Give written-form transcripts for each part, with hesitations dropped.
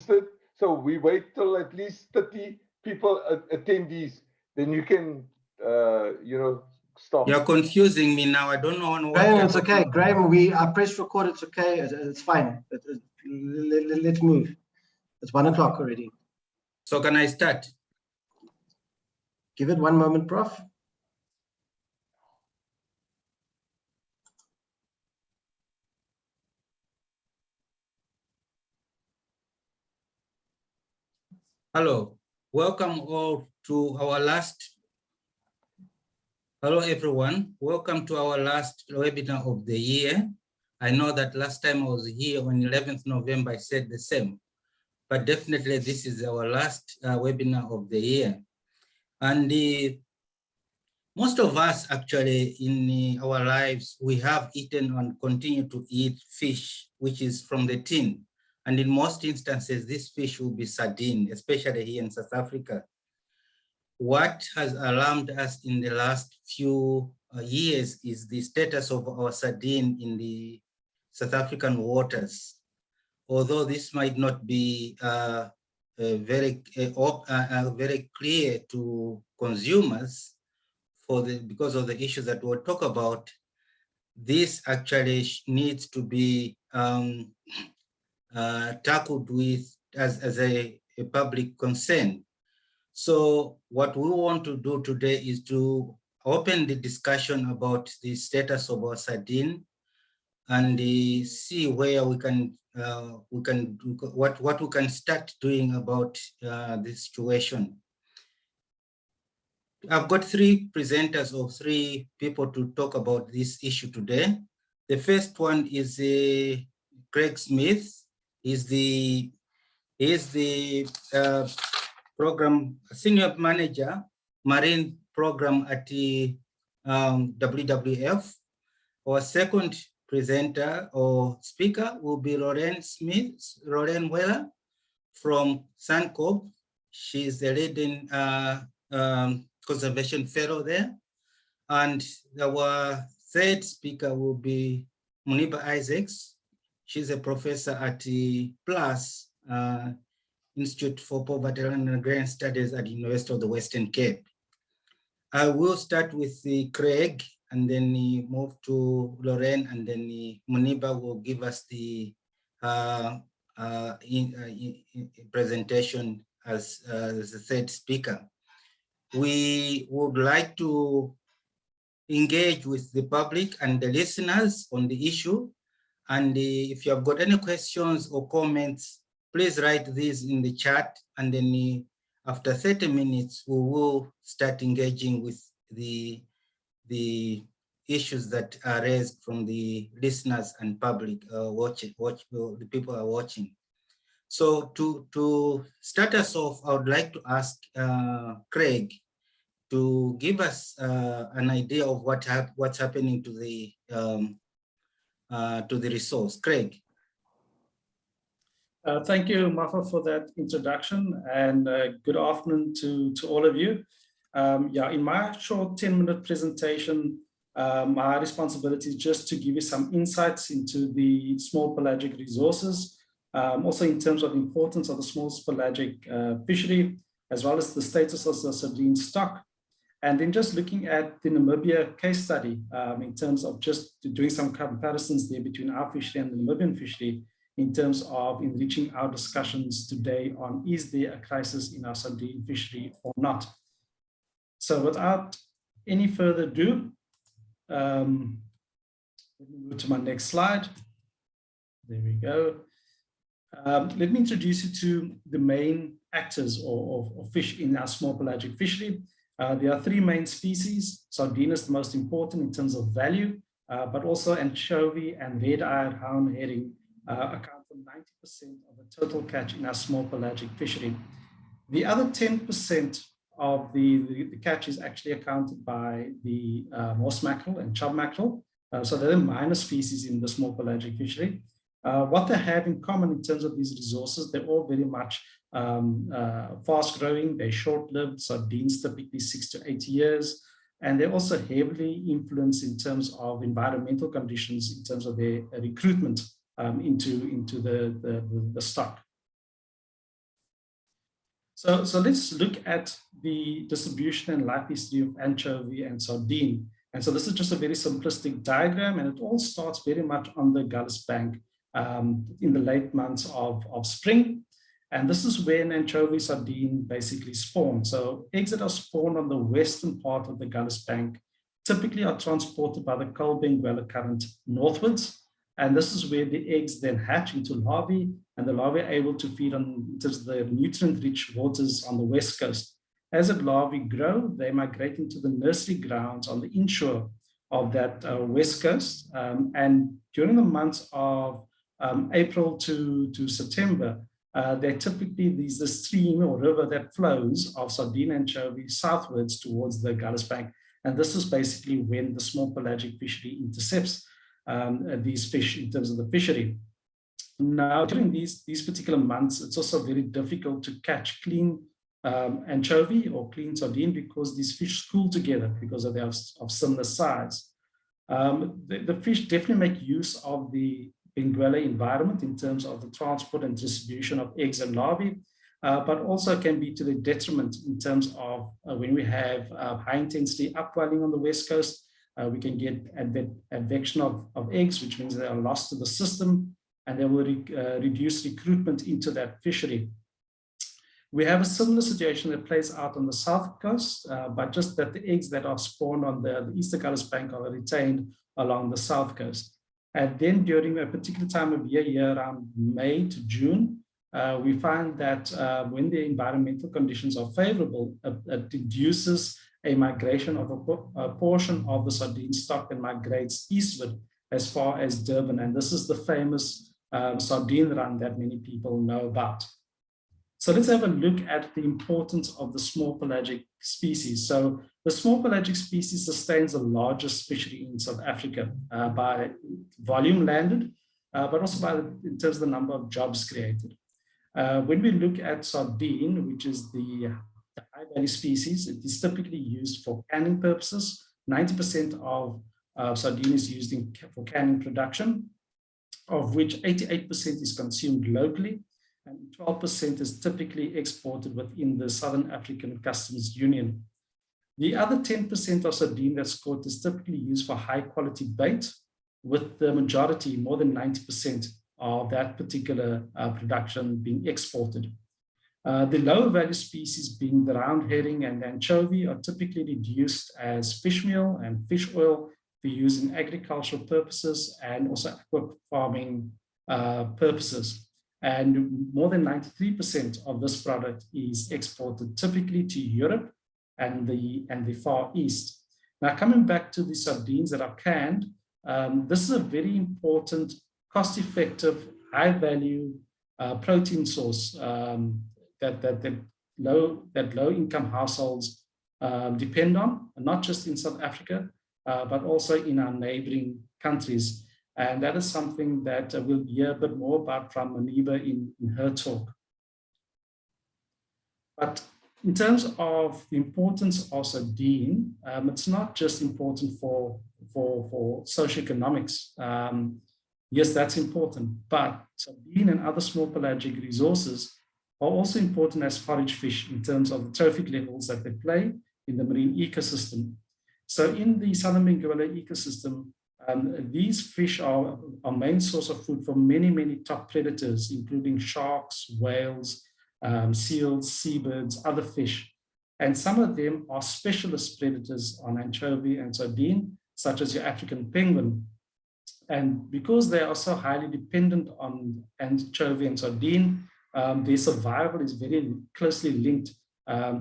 registered. So we wait till at least 30 people attendees. Then you can, stop. You're confusing me now. I don't know on what. Graham, it's okay. Graham, I pressed record. It's okay. It's fine. Let's move. It's 1 o'clock already. So can I start? Give it 1 moment, Prof. Hello, welcome all to our last. Hello, everyone. Welcome to our last webinar of the year. I know that last time I was here on 11th November, I said the same, but definitely this is our last webinar of the year. And most of us actually in our lives, we have eaten and continue to eat fish, which is from the tin. And in most instances, this fish will be sardine, especially here in South Africa. What has alarmed us in the last few years is the status of our sardine in the South African waters. Although this might not be very clear to consumers because of the issues that we'll talk about, this actually needs to be tackled with as a public concern. So what we want to do today is to open the discussion about the status of our sardine and see where we can what we can start doing about this situation. I've got 3 presenters or 3 people to talk about this issue today. The first one is Craig Smith. He's the program senior manager, marine program at the WWF. Our second presenter or speaker will be Lorraine Weller from Suncorp. She's the leading conservation fellow there. And our third speaker will be Muniba Isaacs. She's a professor at the PLAS Institute for Poverty and Agrarian Studies at the University of the Western Cape. I will start with Craig and then move to Lorraine, and then Muniba will give us the presentation as the third speaker. We would like to engage with the public and the listeners on the issue. And if you have got any questions or comments, please write these in the chat. And then after 30 minutes, we will start engaging with the issues that are raised from the listeners and public the people are watching. So to start us off, I would like to ask Craig to give us an idea of what's happening to the resource. Craig. Thank you, Mafa, for that introduction, and good afternoon to all of you. In my short 10-minute presentation, my responsibility is just to give you some insights into the small pelagic resources, also in terms of the importance of the small pelagic fishery, as well as the status of the sardine stock. And then just looking at the Namibia case study in terms of just doing some comparisons there between our fishery and the Namibian fishery in terms of enriching our discussions today on is there a crisis in our sardine fishery or not. So without any further ado, let me move to my next slide. There we go. Let me introduce you to the main actors or fish in our small pelagic fishery. There are 3 main species. Sardine is the most important in terms of value, but also anchovy and red-eyed hound herring account for 90% of the total catch in our small pelagic fishery. The other 10% of the catch is actually accounted by the horse mackerel and chub mackerel. So they're the minor species in the small pelagic fishery. What they have in common in terms of these resources, they're all very much fast growing, they're short-lived, sardines typically 6 to 8 years, and they're also heavily influenced in terms of environmental conditions in terms of their recruitment into the stock. So let's look at the distribution and life history of anchovy and sardine. And so this is just a very simplistic diagram, and it all starts very much on the Gullis Bank in the late months of spring. And this is when anchovy sardine basically spawn. So eggs that are spawned on the western part of the Gullis Bank typically are transported by the Coal-Benguela current northwards. And this is where the eggs then hatch into larvae, and the larvae are able to feed on the nutrient-rich waters on the west coast. As the larvae grow, they migrate into the nursery grounds on the inshore of that west coast. And during the months of April to September, they're typically the stream or river that flows of sardine anchovy southwards towards the Gullis Bank. And this is basically when the small pelagic fishery intercepts these fish in terms of the fishery. Now, during these particular months, it's also very difficult to catch clean anchovy or clean sardine because these fish school together because they are of similar size. The fish definitely make use of the Benguela environment in terms of the transport and distribution of eggs and larvae, but also can be to the detriment in terms of when we have high intensity upwelling on the west coast, we can get advection of eggs, which means they are lost to the system, and they will reduce recruitment into that fishery. We have a similar situation that plays out on the south coast, but just that the eggs that are spawned on the Eastern Gullis Bank are retained along the south coast. And then during a particular time of year around May to June, we find that when the environmental conditions are favorable, it induces a migration of a portion of the sardine stock and migrates eastward as far as Durban. And this is the famous sardine run that many people know about. So let's have a look at the importance of the small pelagic species. So the small pelagic species sustains the largest fishery in South Africa by volume landed, but also in terms of the number of jobs created. When we look at sardine, which is the high value species, it is typically used for canning purposes. 90% of sardine is used for canning production, of which 88% is consumed locally, and 12% is typically exported within the Southern African Customs Union. The other 10% of sardine that's caught is typically used for high quality bait, with the majority, more than 90% of that particular production being exported. The lower value species being the round herring and anchovy are typically reduced as fish meal and fish oil for use in agricultural purposes and also aqua farming purposes. And more than 93% of this product is exported typically to Europe and the Far East. Now, coming back to the sardines that are canned, this is a very important, cost-effective, high-value protein source that low-income households depend on, not just in South Africa, but also in our neighboring countries. And that is something that we'll hear a bit more about from Maniba in her talk. But in terms of the importance of sardine, it's not just important for socioeconomics. Yes, that's important, but sardine and other small pelagic resources are also important as forage fish in terms of the trophic levels that they play in the marine ecosystem. So in the Southern Benguela ecosystem, these fish are our main source of food for many, many top predators, including sharks, whales, seals, seabirds, other fish. And some of them are specialist predators on anchovy and sardine, such as your African penguin. And because they are so highly dependent on anchovy and sardine, their survival is very closely linked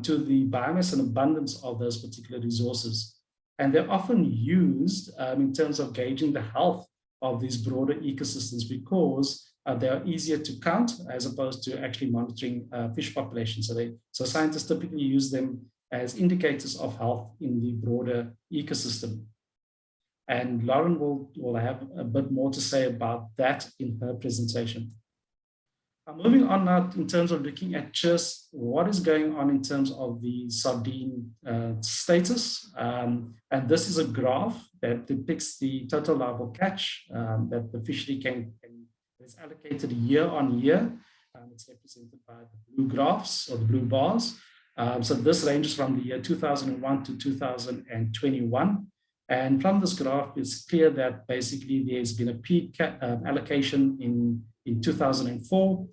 to the biomass and abundance of those particular resources. And they're often used in terms of gauging the health of these broader ecosystems because they are easier to count as opposed to actually monitoring fish populations. So scientists typically use them as indicators of health in the broader ecosystem. And Lauren will have a bit more to say about that in her presentation. Moving on now in terms of looking at just what is going on in terms of the sardine status. And this is a graph that depicts the total larval catch that the fishery is allocated year on year. It's represented by the blue graphs or the blue bars. So this ranges from the year 2001 to 2021. And from this graph, it's clear that basically there's been a peak allocation in 2004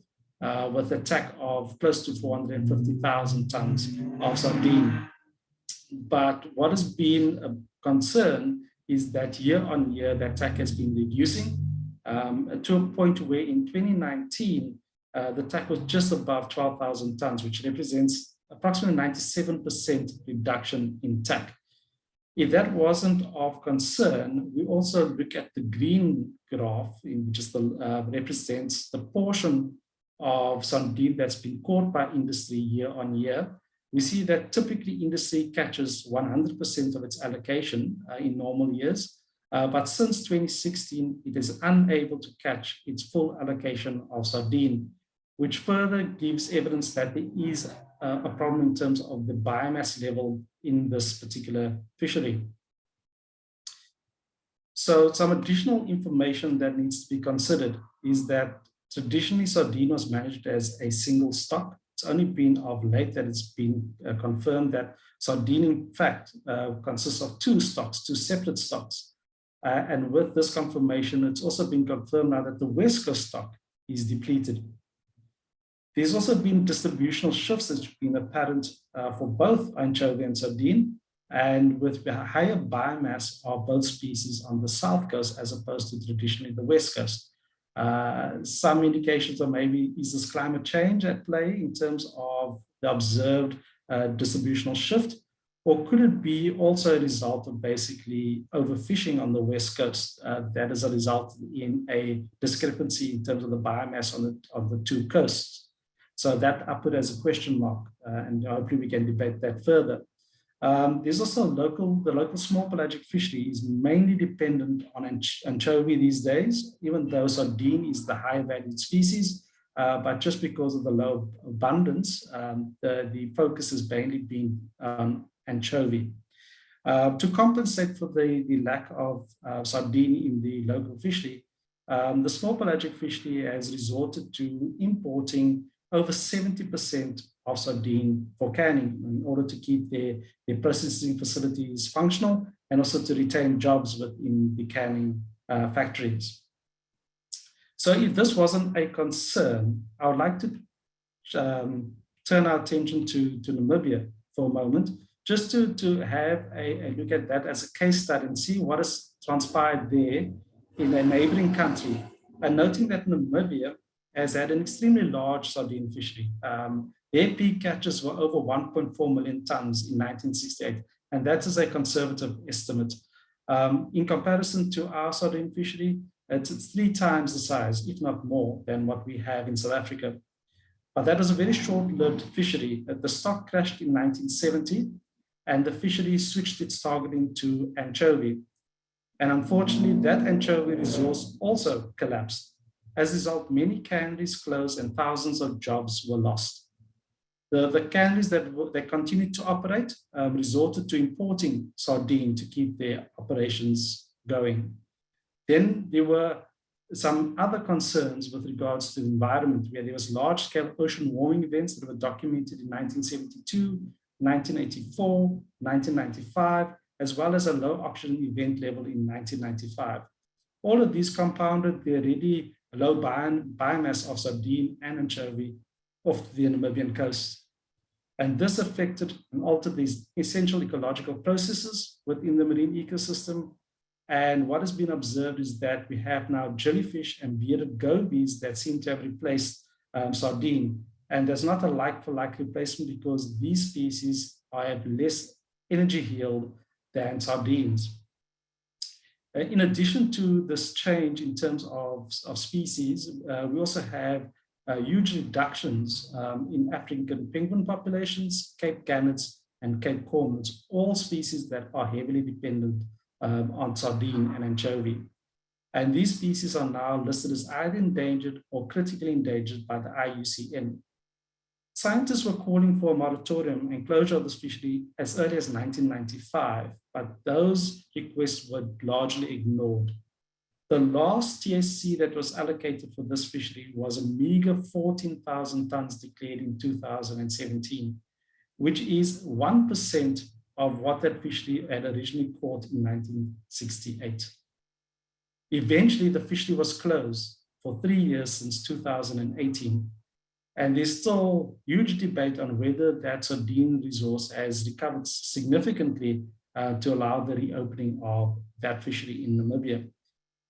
with a TAC of close to 450,000 tons of sardine. But what has been a concern is that year on year, that TAC has been reducing to a point where in 2019, the TAC was just above 12,000 tons, which represents approximately 97% reduction in TAC. If that wasn't of concern, we also look at the green graph, which is represents the portion of sardine that's been caught by industry year on year. We see that typically industry catches 100% of its allocation in normal years, but since 2016, it is unable to catch its full allocation of sardine, which further gives evidence that there is a problem in terms of the biomass level in this particular fishery. So some additional information that needs to be considered is that traditionally sardine was managed as a single stock. It's only been of late that it's been confirmed that sardine, in fact, consists of two separate stocks. And with this confirmation, it's also been confirmed now that the West Coast stock is depleted. There's also been distributional shifts that's been apparent for both anchovy and sardine, and with the higher biomass of both species on the South Coast as opposed to traditionally the West Coast. Some indications of maybe is this climate change at play in terms of the observed distributional shift, or could it be also a result of basically overfishing on the West Coast that has resulted in a discrepancy in terms of the biomass on the two coasts? So that I put as a question mark, and hopefully we can debate that further. There's also the local small pelagic fishery is mainly dependent on anchovy these days, even though sardine is the high valued species, but just because of the low abundance, the focus has mainly been anchovy. To compensate for the lack of sardine in the local fishery, the small pelagic fishery has resorted to importing over 70% of sardine for canning in order to keep their processing facilities functional and also to retain jobs within the canning factories. So if this wasn't a concern, I would like to turn our attention to Namibia for a moment, just to have a look at that as a case study and see what has transpired there in a neighboring country, and noting that Namibia has had an extremely large sardine fishery. Their peak catches were over 1.4 million tons in 1968, and that is a conservative estimate. In comparison to our sardine fishery, it's 3 times the size, if not more, than what we have in South Africa. But that was a very short-lived fishery. The stock crashed in 1970, and the fishery switched its targeting to anchovy. And unfortunately, that anchovy resource also collapsed. As a result, many canneries closed and thousands of jobs were lost. The canneries that continued to operate resorted to importing sardine to keep their operations going. Then there were some other concerns with regards to the environment, where there was large-scale ocean warming events that were documented in 1972, 1984, 1995, as well as a low oxygen event level in 1995. All of these compounded the already low biomass of sardine and anchovy off the Namibian coast. And this affected and altered these essential ecological processes within the marine ecosystem. And what has been observed is that we have now jellyfish and bearded gobies that seem to have replaced sardine. And there's not a like-for-like replacement because these species have less energy yield than sardines. In addition to this change in terms of species, we also have huge reductions in African penguin populations, Cape gannets, and Cape cormorants, all species that are heavily dependent on sardine and anchovy. And these species are now listed as either endangered or critically endangered by the IUCN. Scientists were calling for a moratorium and closure of this fishery as early as 1995, but those requests were largely ignored. The last TSC that was allocated for this fishery was a meager 14,000 tons declared in 2017, which is 1% of what that fishery had originally caught in 1968. Eventually, the fishery was closed for 3 years since 2018. And there's still huge debate on whether that sardine resource has recovered significantly to allow the reopening of that fishery in Namibia.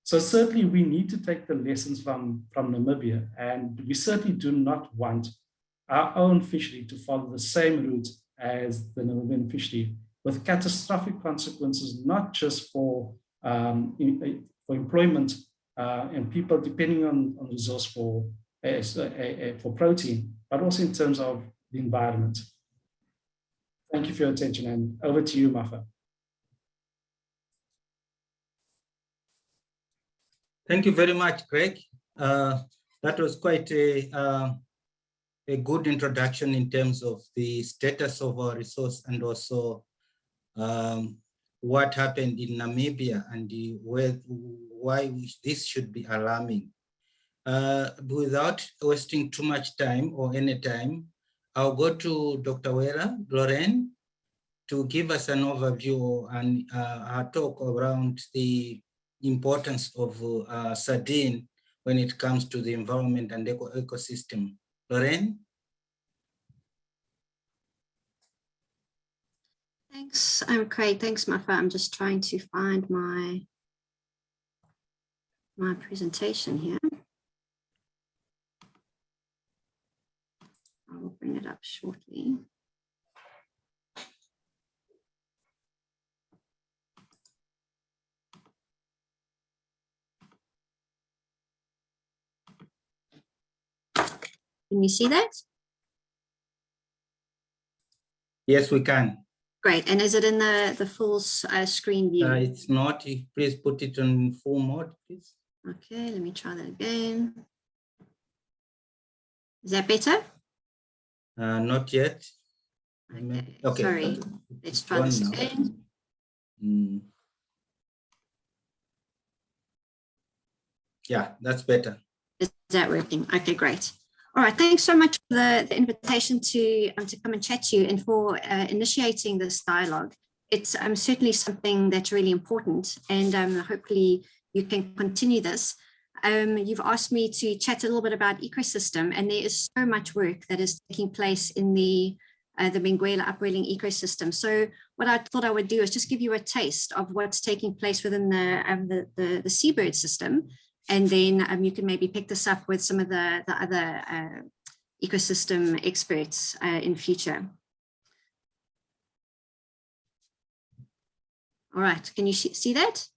So certainly we need to take the lessons from Namibia, and we certainly do not want our own fishery to follow the same route as the Namibian fishery, with catastrophic consequences, not just for employment and people depending on resource for protein, but also in terms of the environment. Thank you for your attention, and over to you, Mafa. Thank you very much, Craig. That was quite a good introduction in terms of the status of our resource and also what happened in Namibia and why this should be alarming. Without wasting too much time or any time, I'll go to Dr. Lorraine to give us an overview and her talk around the importance of sardine when it comes to the environment and ecosystem. Lorraine? Thanks, Craig. Thanks, Mafa. I'm just trying to find my presentation here. I will bring it up shortly. Can you see that? Yes, we can. Great. And is it in the full screen view? It's not. Please put it on full mode, please. Okay, let me try that again. Is that better? Not yet. Okay. Sorry. Let's try this again. Yeah, that's better. Is that working? Okay, great. All right, thanks so much for the invitation to come and chat to you and for initiating this dialogue. It's certainly something that's really important, and hopefully you can continue this. You've asked me to chat a little bit about ecosystem, and there is so much work that is taking place in the Benguela upwelling ecosystem. So what I thought I would do is just give you a taste of what's taking place within the seabird system. And then you can maybe pick this up with some of the other ecosystem experts in future. All right, can you see that?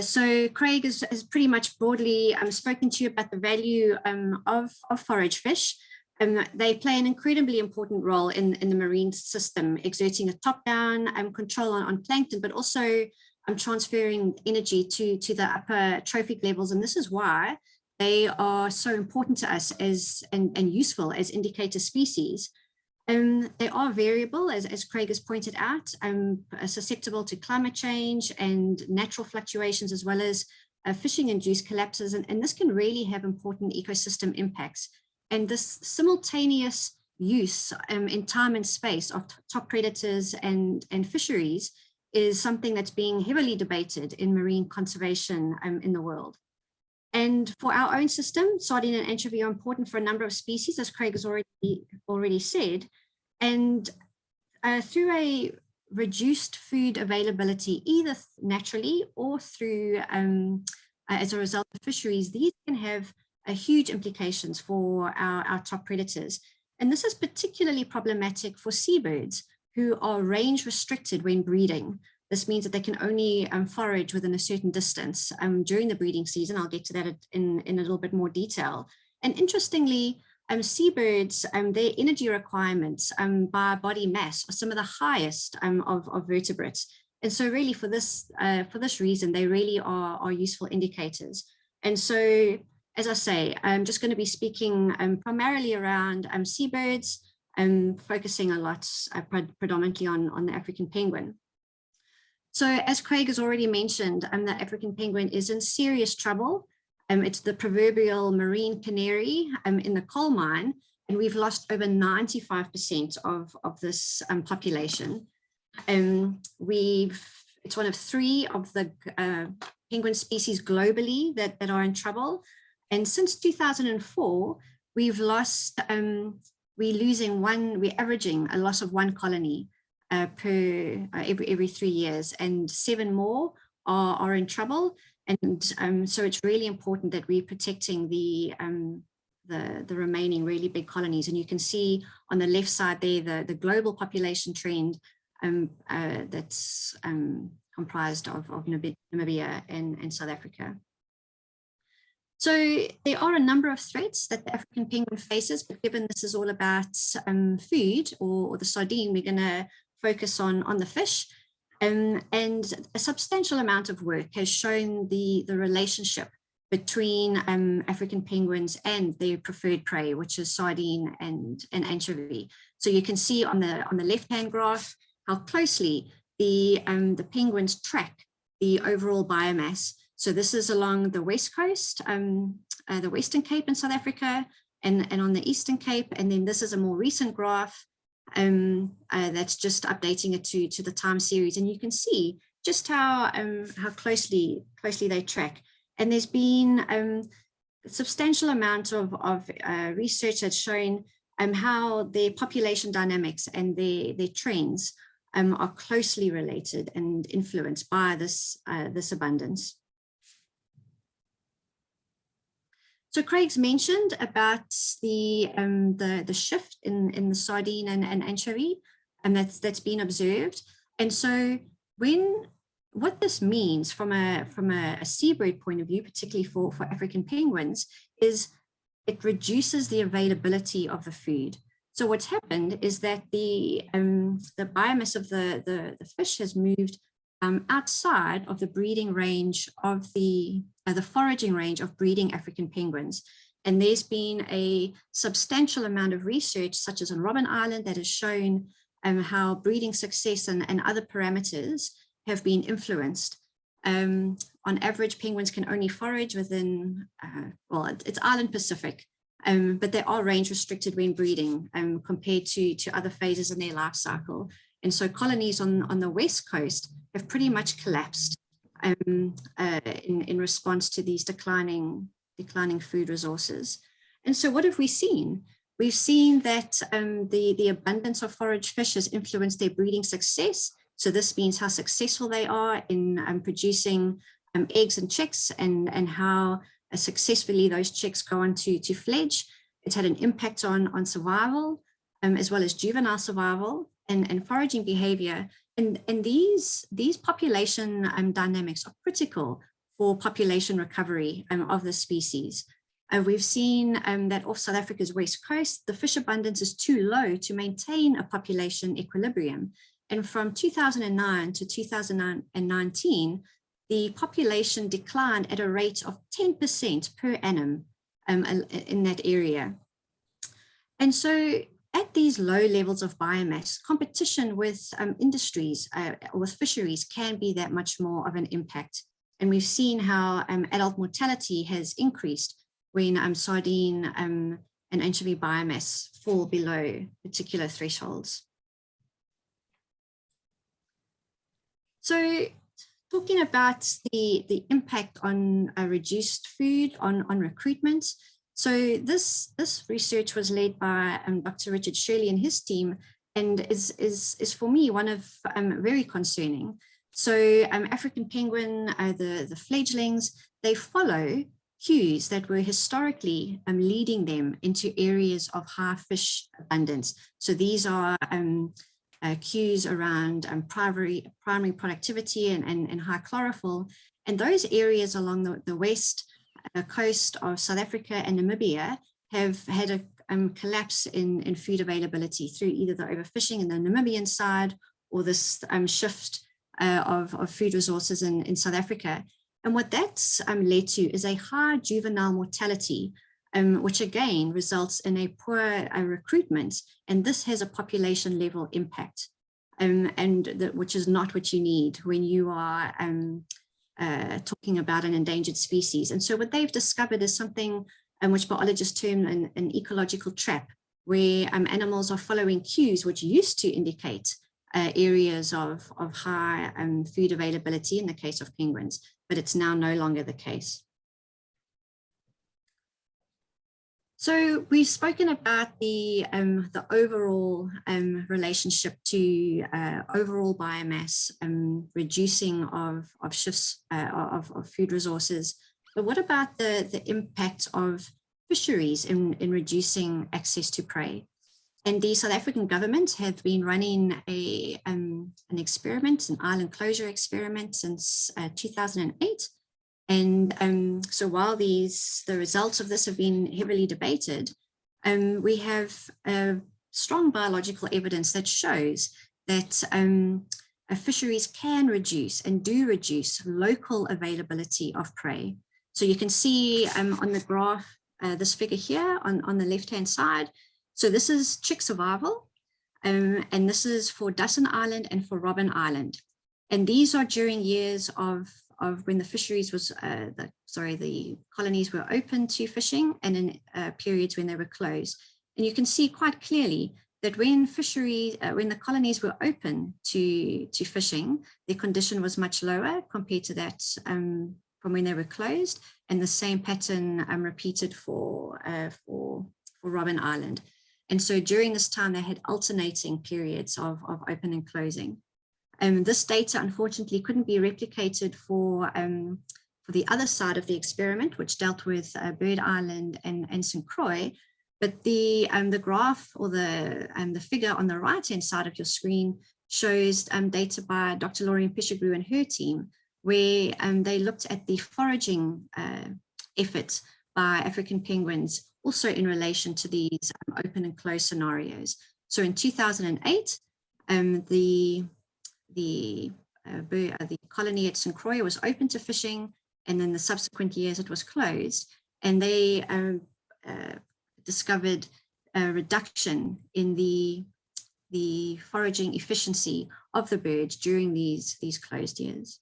So Craig has pretty much broadly spoken to you about the value of forage fish. They play an incredibly important role in the marine system, exerting a top-down control on plankton, but also transferring energy to the upper trophic levels. And this is why they are so important to us and useful as indicator species. They are variable, as Craig has pointed out, susceptible to climate change and natural fluctuations, as well as fishing-induced collapses. And this can really have important ecosystem impacts. And this simultaneous use in time and space of top predators and fisheries is something that's being heavily debated in marine conservation in the world. And for our own system, sardine and anchovy are important for a number of species, as Craig has already said. And through a reduced food availability, either naturally or through as a result of fisheries, these can have huge implications for our top predators. And this is particularly problematic for seabirds, who are range restricted when breeding. This means that they can only forage within a certain distance during the breeding season. I'll get to that in a little bit more detail. And interestingly, seabirds, their energy requirements by body mass are some of the highest of vertebrates. And so really for this reason, they really are useful indicators. And so, as I say, I'm just going to be speaking primarily around seabirds, focusing a lot predominantly on the African penguin. So as Craig has already mentioned, the African penguin is in serious trouble. It's the proverbial marine canary in the coal mine, and we've lost over 95% of this population. It's one of 3 of the penguin species globally that are in trouble. And since 2004, we've lost, we're averaging a loss of 1 colony every 3 years, and 7 more are in trouble. And so it's really important that we're protecting the remaining really big colonies. And you can see on the left side there, the global population trend that's comprised of Namibia and South Africa. So there are a number of threats that the African penguin faces, but given this is all about food or the sardine, we're going to focus on the fish. And a substantial amount of work has shown the relationship between African penguins and their preferred prey, which is sardine and anchovy. So you can see on the left-hand graph how closely the penguins track the overall biomass. So this is along the west coast, the Western Cape in South Africa, and on the Eastern Cape. And then this is a more recent graph that's just updating it to the time series. And you can see just how closely they track. And there's been a substantial amount of research that's shown how their population dynamics and their trends are closely related and influenced by this abundance. So Craig's mentioned about the shift in the sardine and anchovy, and that's been observed. And so what this means from a seabird point of view, particularly for African penguins, is it reduces the availability of the food. So what's happened is that the biomass of the fish has moved outside of the breeding range of the foraging range of breeding African penguins. And there's been a substantial amount of research, such as on Robben Island, that has shown how breeding success and other parameters have been influenced. On average, penguins can only forage within, well, it's island Pacific, but they are range restricted when breeding compared to other phases in their life cycle. And so colonies on the west coast have pretty much collapsed in response to these declining food resources. And so what have we seen? We've seen that the abundance of forage fish has influenced their breeding success. So this means how successful they are in producing eggs and chicks, and how successfully those chicks go on to fledge. It's had an impact on survival, as well as juvenile survival and foraging behavior. And these population dynamics are critical for population recovery of the species. We've seen that off South Africa's west coast, the fish abundance is too low to maintain a population equilibrium. And from 2009 to 2019, the population declined at a rate of 10% per annum in that area. And so at these low levels of biomass, competition with industries or with fisheries can be that much more of an impact. And we've seen how adult mortality has increased when sardine and anchovy biomass fall below particular thresholds. So talking about the impact on reduced food on recruitment. So this research was led by Dr. Richard Shirley and his team, and is for me one of very concerning. So African penguin, the fledglings, they follow cues that were historically leading them into areas of high fish abundance. So these are cues around primary productivity and high chlorophyll. And those areas along the west coast of South Africa and Namibia have had a collapse in food availability through either the overfishing in the Namibian side or this shift of food resources in South Africa. And what that's led to is a high juvenile mortality, which again results in a poor recruitment, and this has a population level impact. which is not what you need when you are talking about an endangered species. And so what they've discovered is something which biologists term an ecological trap, where animals are following cues which used to indicate areas of high food availability in the case of penguins, but it's now no longer the case. So we've spoken about the overall relationship to overall biomass, reducing of shifts of food resources. But what about the impact of fisheries in reducing access to prey? And the South African government have been running an experiment, an island closure experiment, since 2008. And so while the results of this have been heavily debated, we have strong biological evidence that shows that fisheries can reduce and do reduce local availability of prey. So you can see on the graph, this figure here on the left-hand side. So this is chick survival, and this is for Dussin Island and for Robben Island. And these are during years of when the fisheries was, the colonies were open to fishing, and in periods when they were closed. And you can see quite clearly that when the colonies were open to fishing, their condition was much lower compared to that from when they were closed, and the same pattern repeated for Robben Island. And so during this time, they had alternating periods of open and closing. This data, unfortunately, couldn't be replicated for the other side of the experiment, which dealt with Bird Island and St. Croix. But the graph or the figure on the right-hand side of your screen shows data by Dr. Lauren Pichegru and her team, where they looked at the foraging efforts by African penguins, also in relation to these open and closed scenarios. So in 2008, the colony at St. Croix was open to fishing, and then the subsequent years it was closed, and they discovered a reduction in the foraging efficiency of the birds during these closed years.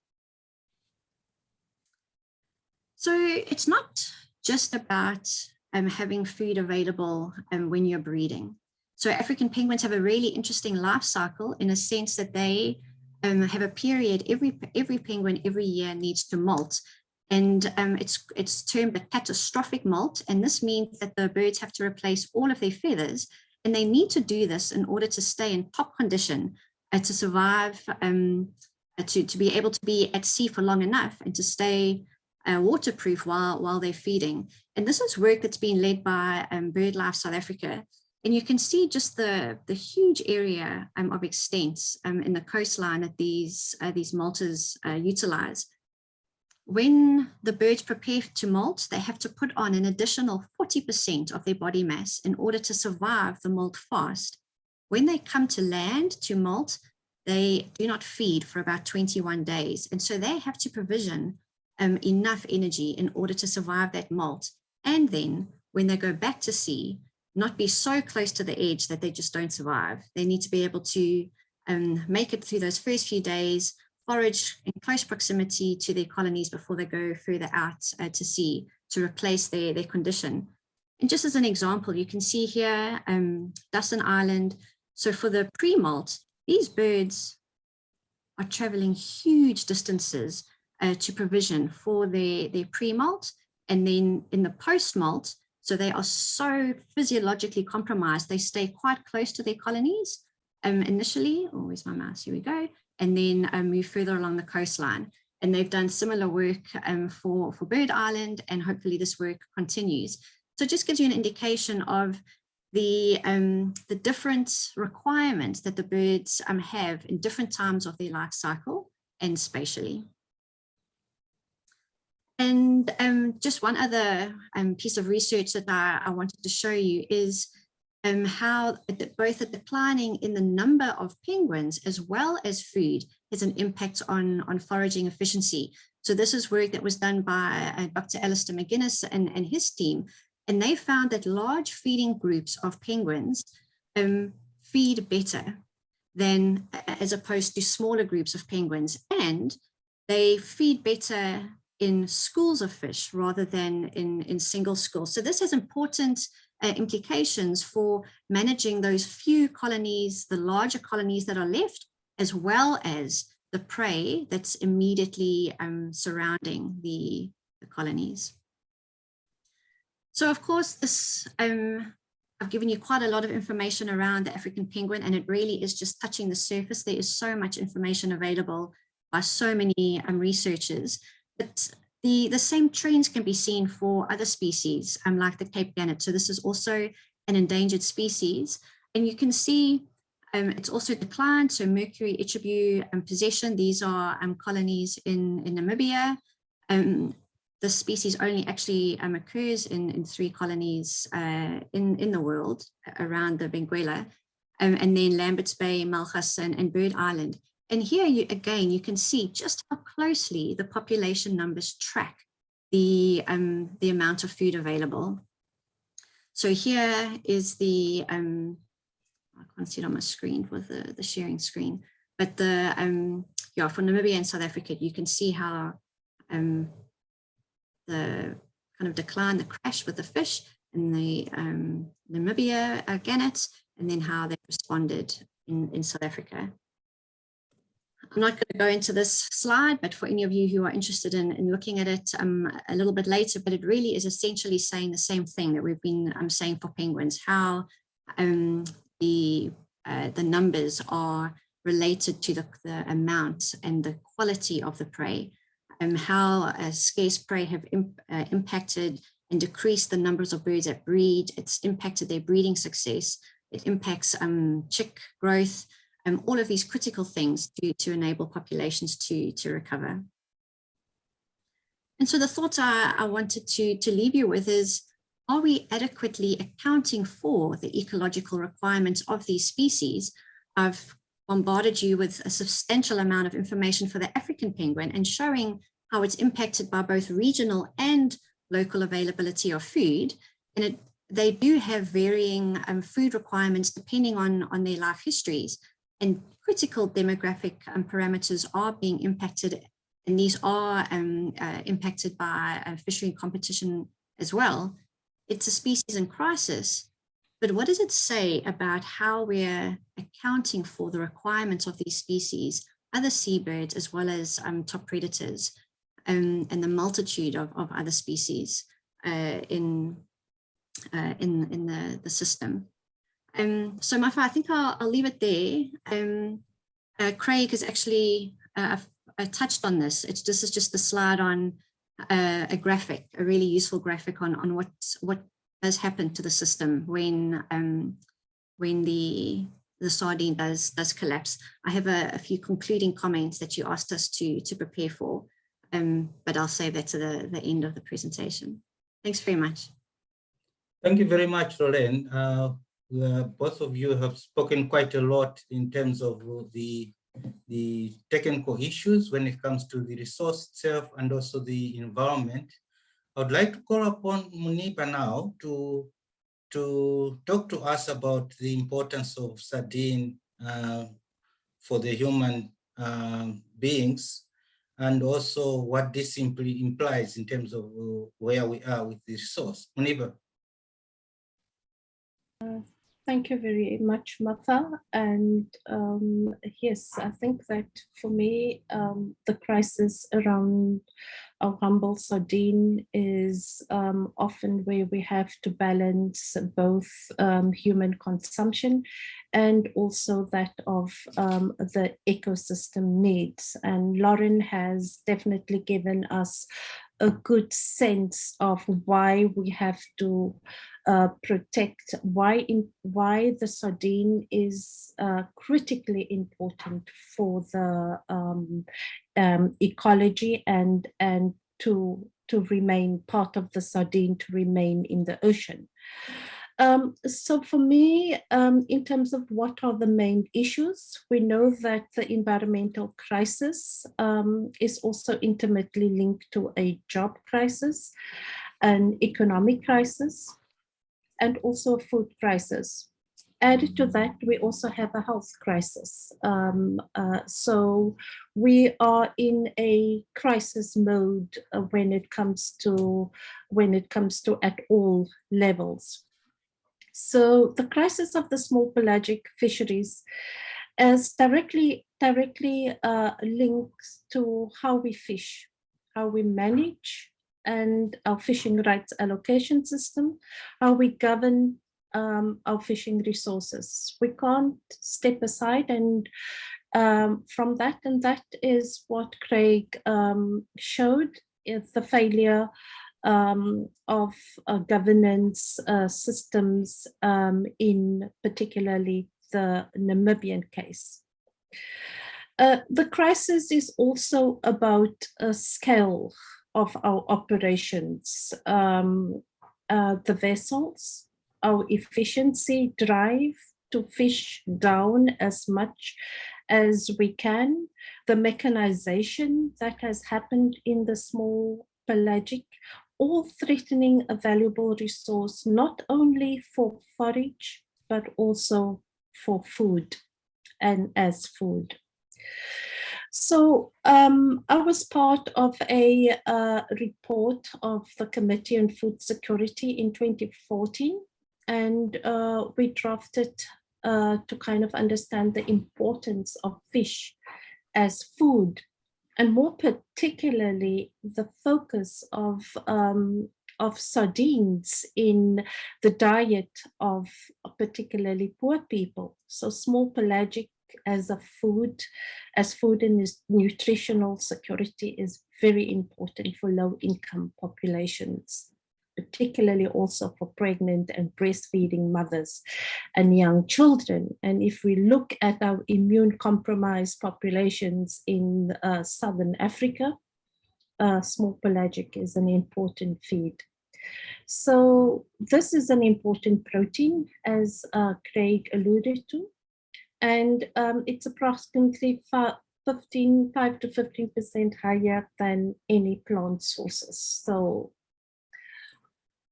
So it's not just about having food available when you're breeding. So African penguins have a really interesting life cycle, in a sense that they have a period, every penguin every year needs to molt, and it's termed a catastrophic molt, and this means that the birds have to replace all of their feathers, and they need to do this in order to stay in top condition, to survive, to be able to be at sea for long enough and to stay waterproof while they're feeding. And this is work that's been led by BirdLife South Africa. And you can see just the huge area of extent in the coastline that these molters utilize. When the birds prepare to molt, they have to put on an additional 40% of their body mass in order to survive the molt fast. When they come to land to molt, they do not feed for about 21 days. And so they have to provision enough energy in order to survive that molt. And then when they go back to sea, not be so close to the edge that they just don't survive. They need to be able to make it through those first few days, forage in close proximity to their colonies before they go further out to sea to replace their condition. And just as an example, you can see here, Dussin Island. So for the pre-molt, these birds are traveling huge distances to provision for their pre-molt. And then in the post-molt, so they are so physiologically compromised, they stay quite close to their colonies initially. Oh, where's my mouse? Here we go. And then move further along the coastline. And they've done similar work for Bird Island, and hopefully this work continues. So it just gives you an indication of the different requirements that the birds have in different times of their life cycle and spatially. And just one other piece of research that I wanted to show you is how both the declining in the number of penguins as well as food has an impact on foraging efficiency. So this is work that was done by Dr. Alistair McGuinness and his team, and they found that large feeding groups of penguins feed better. than as opposed to smaller groups of penguins, and they feed better in schools of fish rather than in single schools. So this has important implications for managing those few colonies, the larger colonies that are left, as well as the prey that's immediately surrounding the colonies. So of course, this I've given you quite a lot of information around the African penguin, and it really is just touching the surface. There is so much information available by so many researchers, but the same trends can be seen for other species, like the Cape gannet. So this is also an endangered species, and you can see it's also declined. So Mercury, Ichibu, possession, these are colonies in Namibia. The species only actually occurs in 3 colonies in the world around the Benguela, and then Lambert's Bay, Malgas, and Bird Island. And here, you can see just how closely the population numbers track the amount of food available. So here is the, I can't see it on my screen with the sharing screen, but yeah, for Namibia and South Africa, you can see how the kind of decline, the crash with the fish in the Namibia gannets, and then how they responded in South Africa. I'm not going to go into this slide, but for any of you who are interested in looking at it a little bit later, but it really is essentially saying the same thing that we've been saying for penguins, how the numbers are related to the amount and the quality of the prey, and how scarce prey have impacted and decreased the numbers of birds that breed. It's impacted their breeding success. It impacts chick growth, all of these critical things to enable populations to recover. And so the thought I wanted to leave you with is, are we adequately accounting for the ecological requirements of these species? I've bombarded you with a substantial amount of information for the African penguin and showing how it's impacted by both regional and local availability of food. And they do have varying food requirements depending on their life histories. And critical demographic parameters are being impacted, and these are impacted by fishery competition as well. It's a species in crisis, but what does it say about how we're accounting for the requirements of these species, other seabirds, as well as top predators, and the multitude of other species in the system? So Mafa, I think I'll leave it there. Craig has actually touched on this. This is just a slide on a graphic, a really useful graphic on what has happened to the system when the sardine does collapse. I have a few concluding comments that you asked us to prepare for, but I'll save that to the end of the presentation. Thanks very much. Thank you very much, Rolene. Both of you have spoken quite a lot in terms of the technical issues when it comes to the resource itself and also the environment. I would like to call upon Muniba now to talk to us about the importance of sardine for the human beings, and also what this simply implies in terms of where we are with the resource. Muniba. Thank you very much, Martha. And yes, I think that for me, the crisis around our humble sardine is often where we have to balance both human consumption and also that of the ecosystem needs. And Lauren has definitely given us a good sense of why we have to protect, why the sardine is critically important for the ecology and to remain part of the sardine, to remain in the ocean. So for me, in terms of what are the main issues, we know that the environmental crisis is also intimately linked to a job crisis, an economic crisis, and also a food crisis. Added to that, we also have a health crisis. So we are in a crisis mode when it comes to at all levels. So the crisis of the small pelagic fisheries is directly links to how we fish, how we manage, and our fishing rights allocation system, how we govern our fishing resources. We can't step aside and from that, and that is what Craig showed, is the failure of governance systems in particularly the Namibian case. The crisis is also about a scale of our operations, the vessels, our efficiency drive to fish down as much as we can, the mechanization that has happened in the small pelagic, all threatening a valuable resource, not only for forage, but also for food and as food. So I was part of a report of the Committee on Food Security in 2014, and we drafted to kind of understand the importance of fish as food, and more particularly the focus of sardines in the diet of particularly poor people. So small pelagic as food and nutritional security is very important for low income populations, particularly also for pregnant and breastfeeding mothers and young children. And if we look at our immune compromised populations in Southern Africa, small pelagic is an important feed. So this is an important protein, as Craig alluded to, and it's approximately 5 to 15% higher than any plant sources. So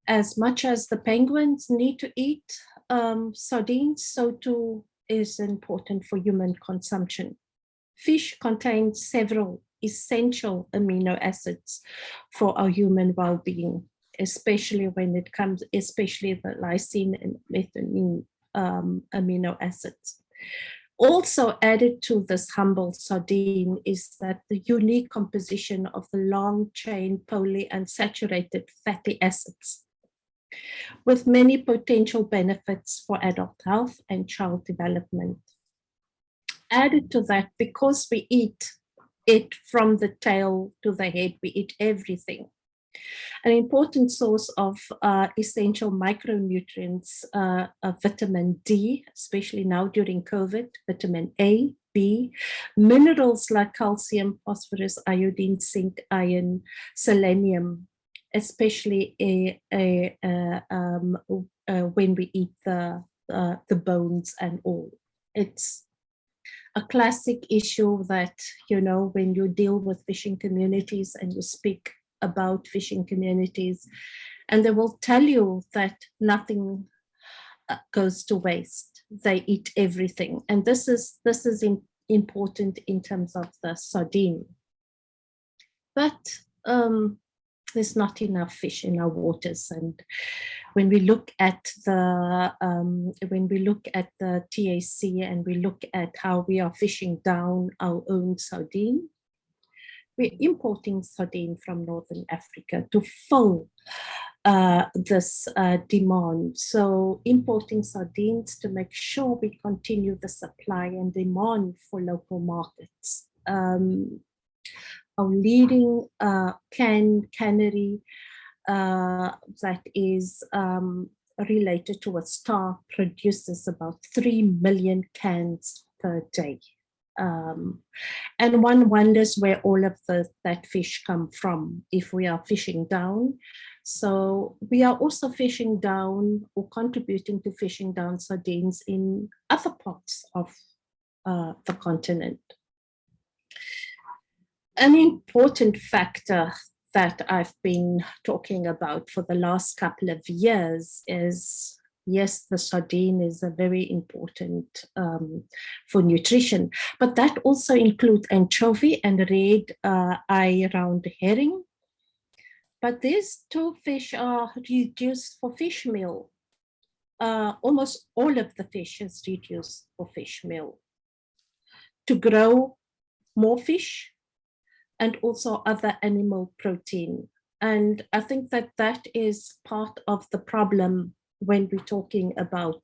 as much as the penguins need to eat sardines, so too is important for human consumption. Fish contains several essential amino acids for our human well-being, especially the lysine and methionine amino acids. Also added to this humble sardine is that the unique composition of the long-chain polyunsaturated fatty acids, with many potential benefits for adult health and child development. Added to that, because we eat it from the tail to the head, we eat everything. An important source of essential micronutrients, vitamin D, especially now during COVID, vitamin A, B, minerals like calcium, phosphorus, iodine, zinc, iron, selenium, especially when we eat the bones and all. It's a classic issue that, you know, when you deal with fishing communities and you speak about fishing communities, and they will tell you that nothing goes to waste. They eat everything. And this is important in terms of the sardine. But there's not enough fish in our waters, and when we look at the TAC and we look at how we are fishing down our own sardine, we're importing sardine from Northern Africa to fill this demand. So importing sardines to make sure we continue the supply and demand for local markets. Our leading cannery that is related to a star produces about 3 million cans per day. And one wonders where all of that fish come from if we are fishing down. So we are also fishing down or contributing to fishing down sardines in other parts of the continent. An important factor that I've been talking about for the last couple of years is yes, the sardine is a very important for nutrition, but that also includes anchovy and red eye round herring. But these two fish are reduced for fish meal. Almost all of the fish is reduced for fish meal to grow more fish and also other animal protein. And I think that that is part of the problem when we're talking about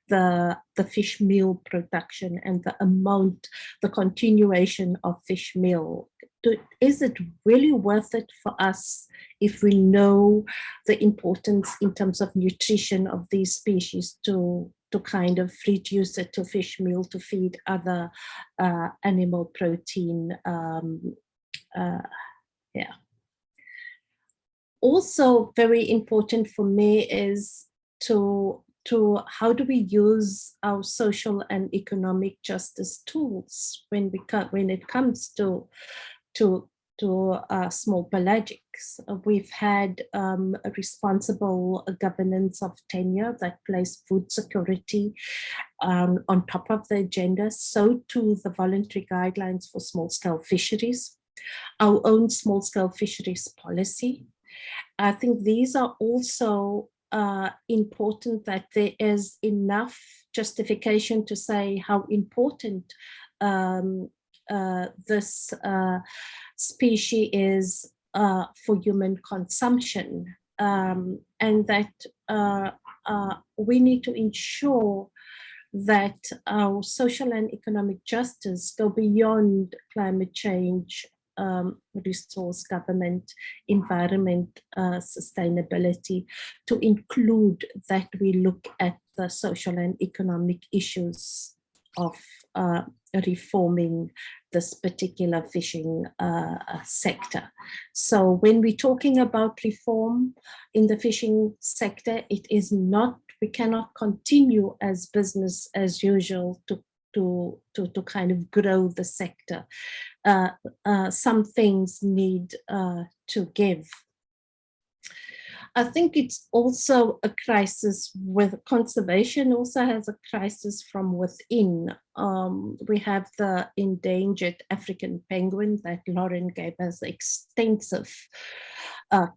the fish meal production and the amount, the continuation of fish meal. Is it really worth it for us if we know the importance in terms of nutrition of these species to kind of reduce it to fish meal to feed other animal protein? Yeah. Also very important for me is to how do we use our social and economic justice tools when it comes to small pelagics. We've had a responsible governance of tenure that placed food security on top of the agenda. So too the voluntary guidelines for small-scale fisheries, our own small-scale fisheries policy. I think these are also important, that there is enough justification to say how important this species is for human consumption, and that we need to ensure that our social and economic justice go beyond climate change, resource government, environment, sustainability, to include that we look at the social and economic issues of reforming this particular fishing sector. So when we're talking about reform in the fishing sector, it is not, we cannot continue as business as usual to kind of grow the sector. Some things need to give. I think it's also a crisis with conservation, also has a crisis from within. We have the endangered African penguin that Lauren gave us extensive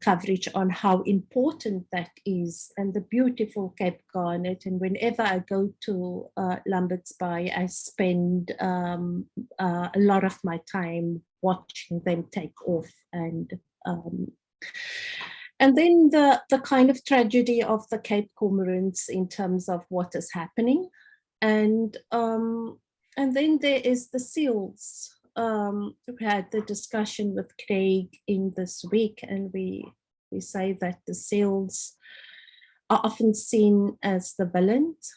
coverage on how important that is, and the beautiful Cape Garnet. And whenever I go to Lambert's Bay, I spend a lot of my time watching them take off. And then the kind of tragedy of the Cape cormorants in terms of what is happening. And then there is the seals. We had the discussion with Craig in this week, and we say that the seals are often seen as the villains,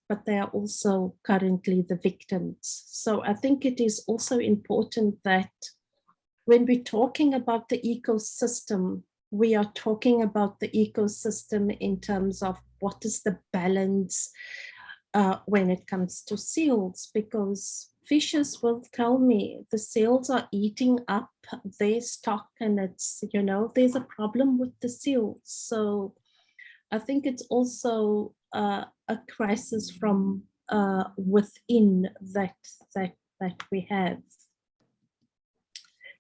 but they are also currently the victims. So I think it is also important that when we're talking about the ecosystem, we are talking about the ecosystem in terms of what is the balance when it comes to seals, because fishers will tell me the seals are eating up their stock, and it's, you know, there's a problem with the seals. So I think it's also a crisis from within that we have.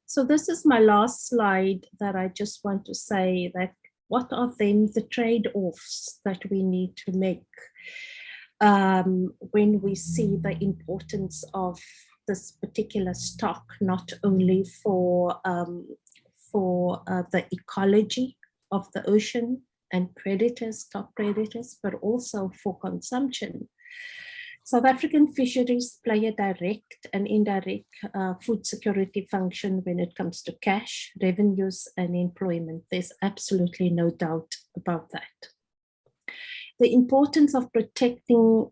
So this is my last slide that I just want to say that what are then the trade-offs that we need to make when we see the importance of this particular stock, not only for the ecology of the ocean and predators, top predators, but also for consumption. South African fisheries play a direct and indirect food security function when it comes to cash, revenues, and employment. There's absolutely no doubt about that. The importance of protecting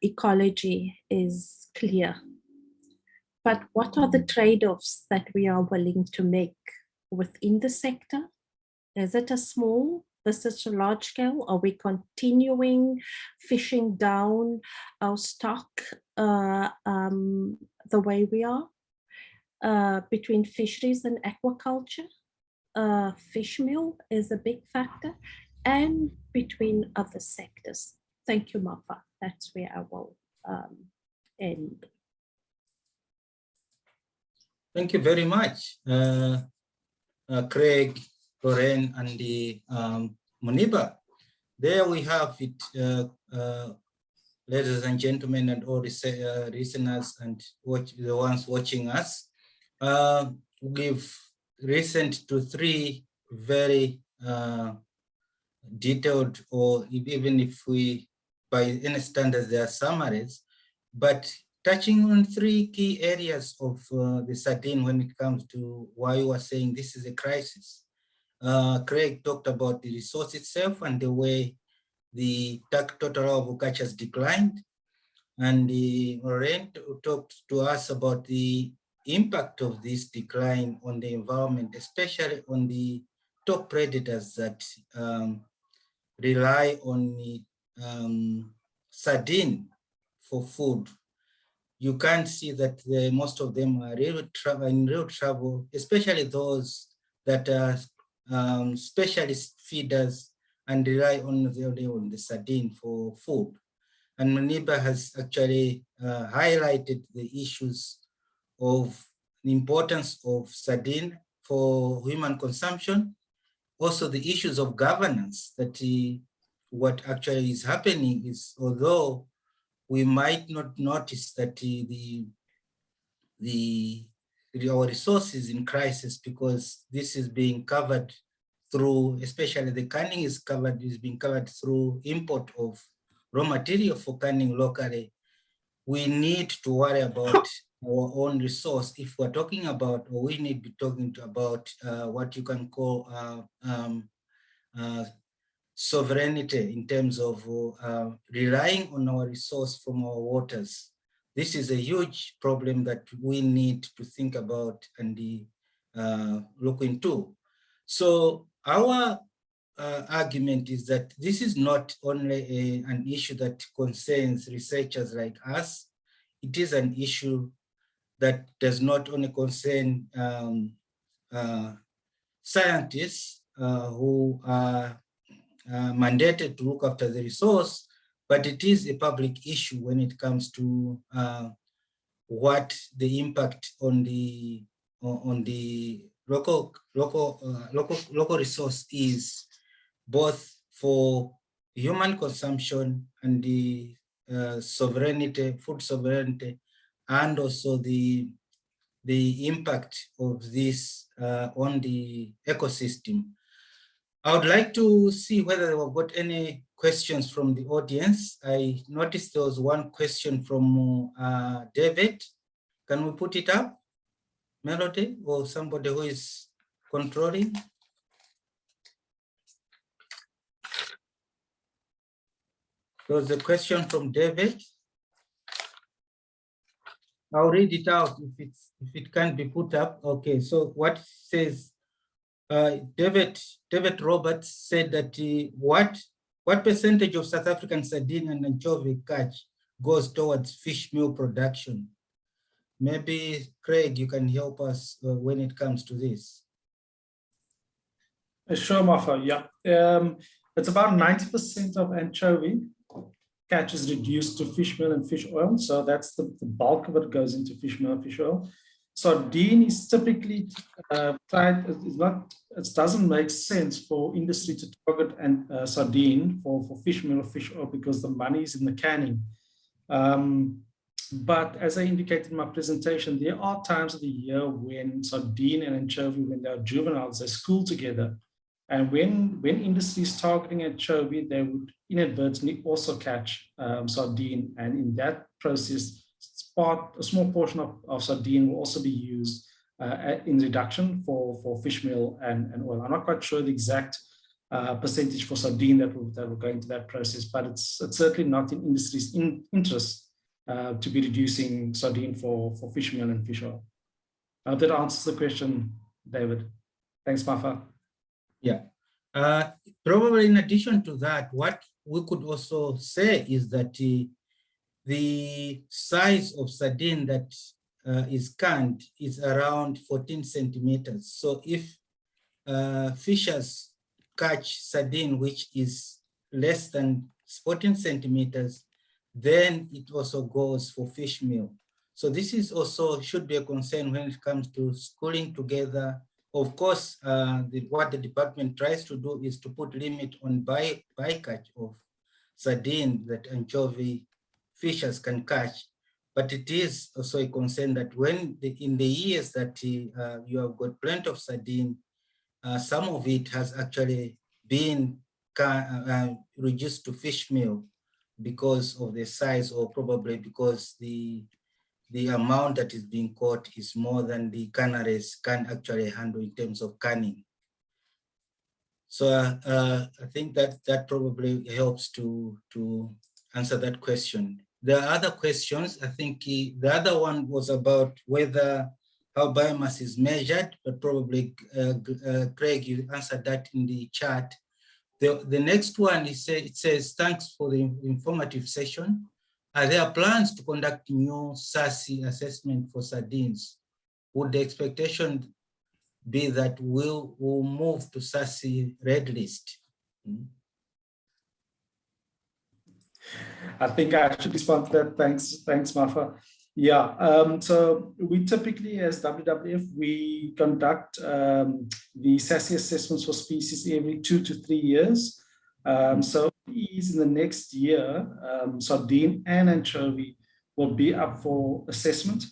ecology is clear. But what are the trade-offs that we are willing to make within the sector? Is it a small? Is it a large scale? Are we continuing fishing down our stock the way we are? Between fisheries and aquaculture, fish meal is a big factor, and between other sectors. thank you, Martha. That's where I will end. Thank you very much, Craig, Lorraine, and the Muniba. There we have it, ladies and gentlemen, and all the listeners and the ones watching us. We've listened to 3 very detailed, or even if we, by any standards, they are summaries, but touching on 3 key areas of the Sardine when it comes to why you are saying this is a crisis. Craig talked about the resource itself and the way the total of catch has declined. And Lorraine talked to us about the impact of this decline on the environment, especially on the top predators that rely on sardine for food. You can see that most of them are in real trouble, especially those that are specialist feeders and rely on the sardine for food. And Muniba has actually highlighted the issues of the importance of sardine for human consumption. Also the issues of governance, that what actually is happening is, although we might not notice that our resources in crisis, because this is being covered through, especially the canning is being covered through import of raw material for canning locally. We need to worry about our own resource if we're talking about, or we need to be talking about what you can call sovereignty in terms of relying on our resource from our waters. This is a huge problem that we need to think about and look into. So our argument is that this is not only an issue that concerns researchers like us. It is an issue that does not only concern scientists who are mandated to look after the resource, but it is a public issue when it comes to what the impact on the local resource is, both for human consumption and the sovereignty, food sovereignty, and also the impact of this on the ecosystem. I would like to see whether we've got any questions from the audience. I noticed there was one question from David. Can we put it up, Melody, or somebody who is controlling? There was a question from David. I'll read it out if it can't be put up. Okay, so what says, David Roberts said that what percentage of South African sardine and anchovy catch goes towards fish meal production? Maybe Craig, you can help us when it comes to this. Sure, Martha. Yeah, it's about 90% of anchovy catch is reduced to fish meal and fish oil. So that's the bulk of it goes into fish meal and fish oil. Sardine is typically tried. It doesn't make sense for industry to target sardine for fish meal or fish oil because the money is in the canning. But as I indicated in my presentation, there are times of the year when sardine and anchovy, when they are juveniles, they school together. And when industry is targeting anchovy, they would inadvertently also catch sardine. And in that process, a small portion of sardine will also be used in reduction for fish meal and oil. I'm not quite sure the exact percentage for sardine that will go into that process, but it's certainly not in industry's interest to be reducing sardine for fish meal and fish oil. I hope that answers the question, David. Thanks, Martha. Yeah. Probably in addition to that, what we could also say is that the size of sardine that is canned is around 14 centimeters. So if fishers catch sardine which is less than 14 centimeters, then it also goes for fish meal. So this is also should be a concern when it comes to schooling together. Of course, what the department tries to do is to put limit on bycatch of sardine that anchovy fishers can catch. But it is also a concern that when in the years that you have got plenty of sardine, some of it has actually been reduced to fish meal because of the size, or probably because the amount that is being caught is more than the canneries can actually handle in terms of canning. So I think that probably helps to answer that question. There are other questions. I think the other one was about whether how biomass is measured, but probably Craig, you answered that in the chat. The next one is it says, thanks for the informative session. Are there plans to conduct new SASI assessment for sardines? Would the expectation be that we'll move to SASI red list? I think I should respond to that. Thanks, Mafa. Yeah, so we typically, as WWF, we conduct the SASI assessments for species every 2 to 3 years. So in the next year, sardine and anchovy will be up for assessment.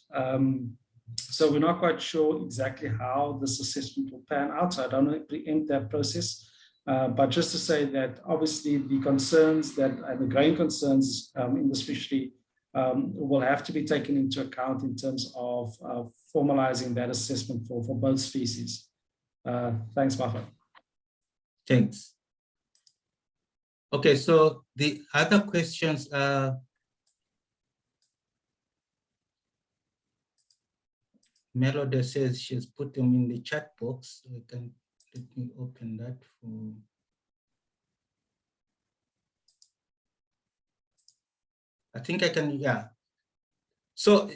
So we're not quite sure exactly how this assessment will pan out. So I don't want to preempt that process. But just to say that obviously the concerns and the growing concerns in this fishery will have to be taken into account in terms of formalizing that assessment for both species. Thanks, Mafa. Thanks. Okay, so the other questions are Melody says she's put them in the chat box. So let me open that for. I think I can, yeah. So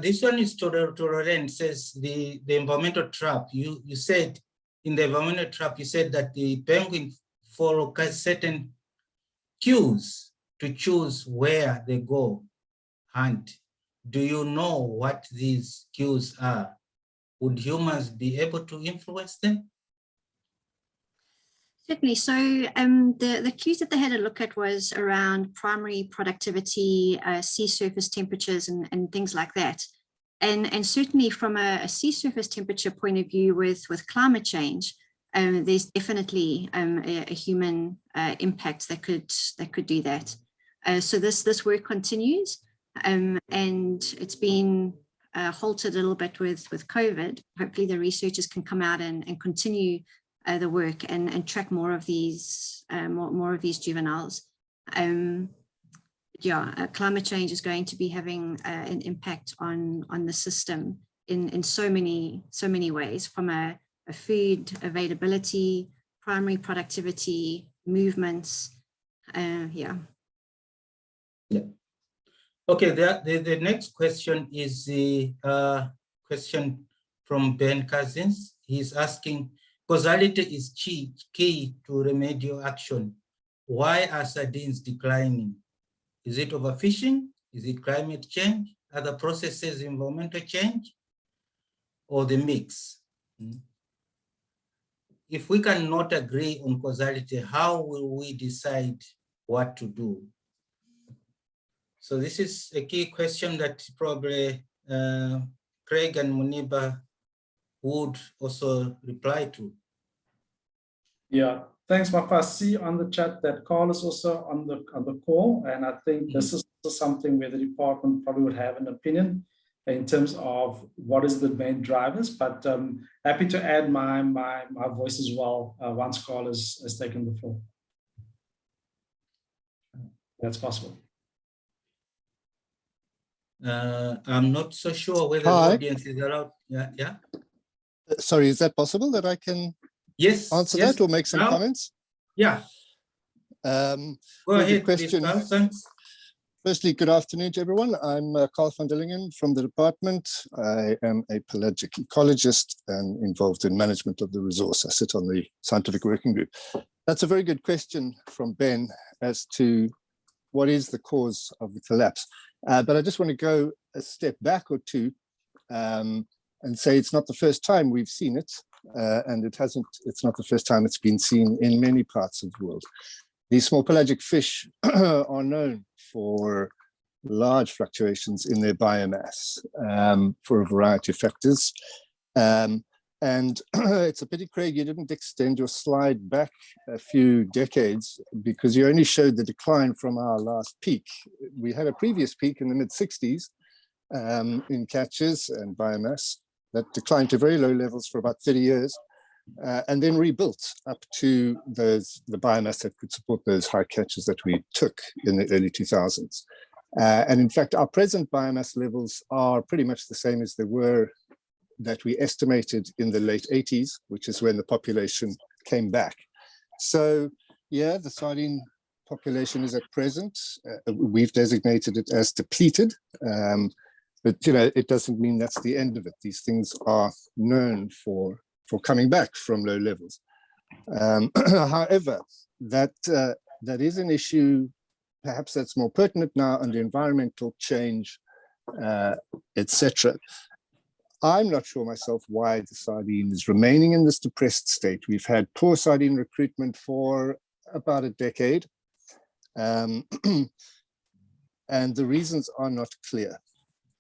this one is to Loren, says the environmental trap. You said in the environmental trap, you said that the penguin follow certain cues to choose where they go hunt. Do you know what these cues are? Would humans be able to influence them? Certainly. So the cues that they had a look at was around primary productivity, sea surface temperatures, and things like that. And certainly from a sea surface temperature point of view with climate change, there's definitely a human impact that could do that. So this work continues, and it's been halted a little bit with COVID. Hopefully the researchers can come out and continue the work and track more of these juveniles. Climate change is going to be having an impact on the system in so many ways, from a food availability, primary productivity, movements. Yeah. Okay, the next question is the question from Ben Cousins. He's asking, causality is key to remedial action. Why are sardines declining? Is it overfishing? Is it climate change? Other processes, environmental change? Or the mix? If we cannot agree on causality, how will we decide what to do? So this is a key question that probably Craig and Muniba would also reply to. Yeah, thanks, Mafa. I see on the chat that Carl is also on the call, and I think this is something where the department probably would have an opinion in terms of what is the main drivers. But happy to add my voice as well once Carl has taken the floor. That's possible. I'm not so sure whether the audience is allowed. Yeah. Sorry, is that possible that I can answer that or make some comments? Yeah. Go ahead, question. Please, thanks. Firstly, good afternoon to everyone. I'm Carl van Dillingen from the department. I am a pelagic ecologist and involved in management of the resource. I sit on the scientific working group. That's a very good question from Ben. as to what is the cause of the collapse. But I just want to go a step back or two and say it's not the first time we've seen it, and it's not the first time it's been seen in many parts of the world. These small pelagic fish are known for large fluctuations in their biomass for a variety of factors. And it's a pity, Craig, you didn't extend your slide back a few decades because you only showed the decline from our last peak. We had a previous peak in the mid-60s in catches and biomass that declined to very low levels for about 30 years and then rebuilt up to the biomass that could support those high catches that we took in the early 2000s. And in fact, our present biomass levels are pretty much the same as they were that we estimated in the late 80s, which is when the population came back. So yeah, the sardine population is at present. We've designated it as depleted, but it doesn't mean that's the end of it. These things are known for coming back from low levels. However, that is an issue, perhaps that's more pertinent now under environmental change, etc. I'm not sure myself why the sardine is remaining in this depressed state. We've had poor sardine recruitment for about a decade, and the reasons are not clear.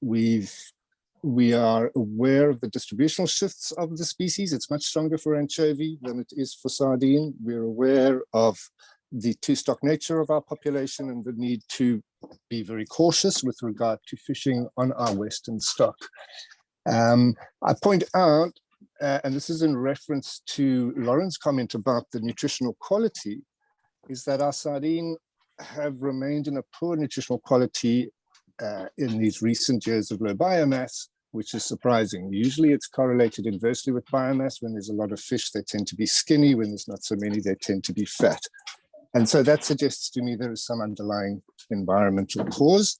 We are aware of the distributional shifts of the species. It's much stronger for anchovy than it is for sardine. We're aware of the two-stock nature of our population and the need to be very cautious with regard to fishing on our western stock. I point out, and this is in reference to Lauren's comment about the nutritional quality, is that our sardine have remained in a poor nutritional quality in these recent years of low biomass, which is surprising. Usually it's correlated inversely with biomass. When there's a lot of fish, they tend to be skinny. When there's not so many, they tend to be fat. And so that suggests to me there is some underlying environmental cause.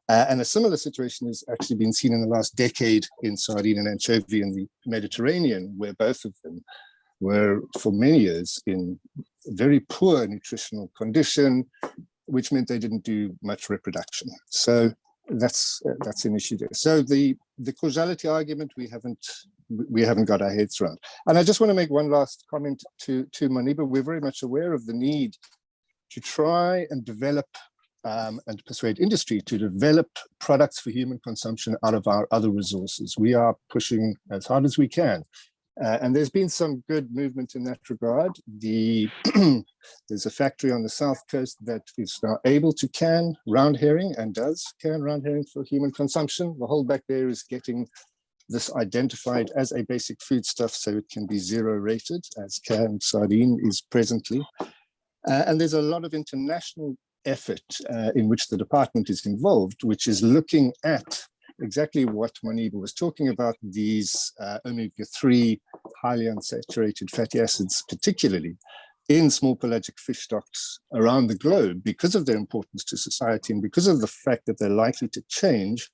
And a similar situation has actually been seen in the last decade in sardine and anchovy in the Mediterranean, where both of them were for many years in very poor nutritional condition, which meant they didn't do much reproduction. So that's an issue there. So the causality argument we haven't got our heads around. And I just want to make one last comment to Moniba. We're very much aware of the need to try and develop and persuade industry to develop products for human consumption out of our other resources. We are pushing as hard as we can. And there's been some good movement in that regard. There's a factory on the south coast that is now able to can round herring and does can round herring for human consumption. The whole back there is getting this identified as a basic foodstuff so it can be zero rated, as canned sardine is presently. And there's a lot of international effort in which the department is involved, which is looking at exactly what Moniba was talking about, these omega-3 highly unsaturated fatty acids, particularly in small pelagic fish stocks around the globe because of their importance to society and because of the fact that they're likely to change,